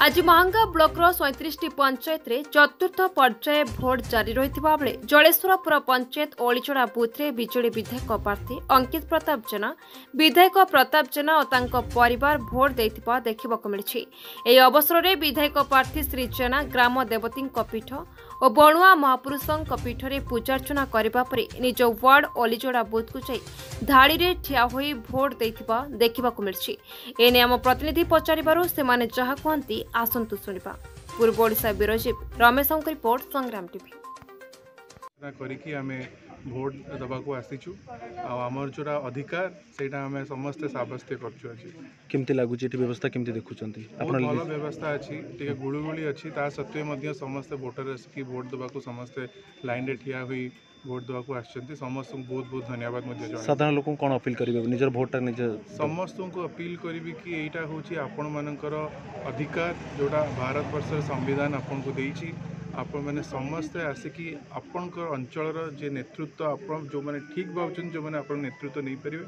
आज महांगा ब्लॉकर 37 पंचायत रे चतुर्थ पर्याय भोट जारी रही बेले जलेश्वरपुर पंचायत ओलीचड़ा बुथ रे बिजेडी विधायक प्रार्थी अंकित प्रताप जेना विधायक प्रताप जेना और तांको परिवार भोट देथिबा देखिबाकु मिलिछि। एही अवसर रे विधायक प्रार्थी श्री जेना ग्राम देवती पीठ और बणुआ महापुरुषों पीठ में पूजार्चना करने पर निज वार्ड ओलीचड़ा बुथ को जाई धाड़ी रे ठिया होई भोट देथिबा देखिबाकु मिलिछि। एने आम प्रतिनिधि पचारिबारु सेमाने जहा कहंती आसंतु सुनिबा। पूर्व ओडिशा ब्यूरो रमेश रिपोर्ट संग्राम टीवी करिकी आमे भोट दबाको आसीचु आमर जोरा अधिकार सेटा आमे समस्त साब्यस्त करछु अछि। केमति लागु जेठी व्यवस्था केमति देखुचंती आपण भल व्यवस्था अछि टिके गुळुगुळी अछि ता सत्वे मध्ये समस्त वोटर की भोट दबाको समस्त लाइन रे ठिया होई भोट दबाको आछंती। समस्त बहुत बहुत धन्यवाद मध्ये जणा। साधारण लोक कोन अपील करिवे निजर भोटटा निज समस्त को अपील करिवे कि एटा होची आपण मानकर अधिकार जोटा भारत वर्ष संविधान आपण को देइची। आपण मैंने समस्ते आसिकी आपणकर अंचल जे नेतृत्व आपण जो मैंने ठीक भावुन जो मैंने आपण नेतृत्व नहीं पारे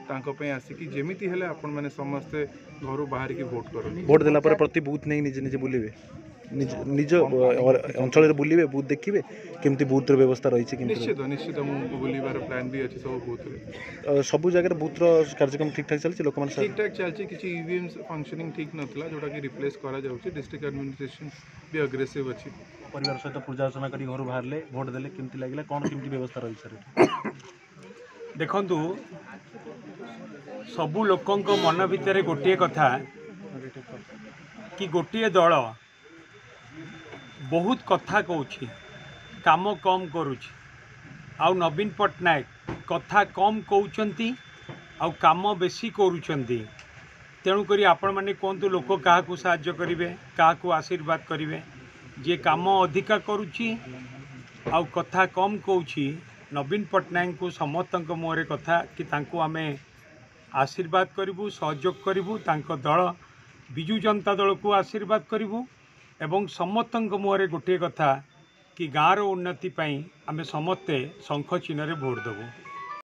तांको पे आसिकी जेमिति हेले आपण मैंने समस्ते घर बाहर की भोट करो। भोट देला पर प्रति बूथ नहीं निज निज बुलिवे निज निज अंचल रे बुलिवे बूथ देखिबे केमति बूथ रे व्यवस्था रही छै। निश्चित निश्चित मु बुलिबार प्लान भी अछि सब बूथ रे सब जगह बूथ रो कार्यक्रम ठीक ठाक चलछि। लोक मन ठीक ठाक चलछि किछि ईवीएम फंक्शनिंग ठीक नथला जोटा कि रिप्लेस करा जाउछि। डिस्ट्रिक्ट एडमिनिस्ट्रेशन भी अग्रेसिव अछि। परिवार सहित पूजा अर्चना करी घर बाहर भोट देले केमति लागला कोन केमति व्यवस्था रही सर देखंतु सबु लोकंक मन भितर गोटे कथा कि गोटे दल बहुत कथा कहूँ काम कम करुछि आउ नवीन पट्टनायक कथा कम कहउचंती आउ काम बेसी करूचंती। तेणुक आपण मैंने कहतु लोक क्या साहाय्य करेंगे क्या आशीर्वाद करेंगे जे काम अधिका करुच्ची आउ कथा कम कहूँ। नवीन पट्टनायक को समस्त मुहर कथा कि तांको आमे आशीर्वाद करूँ सहयोग करूँ दल विजु जनता दल को आशीर्वाद करूँ एवं समस्त मुहर गोटे कथा कि गाँव उन्नति आमे समस्ते शंख चिन्ह भोट देबू।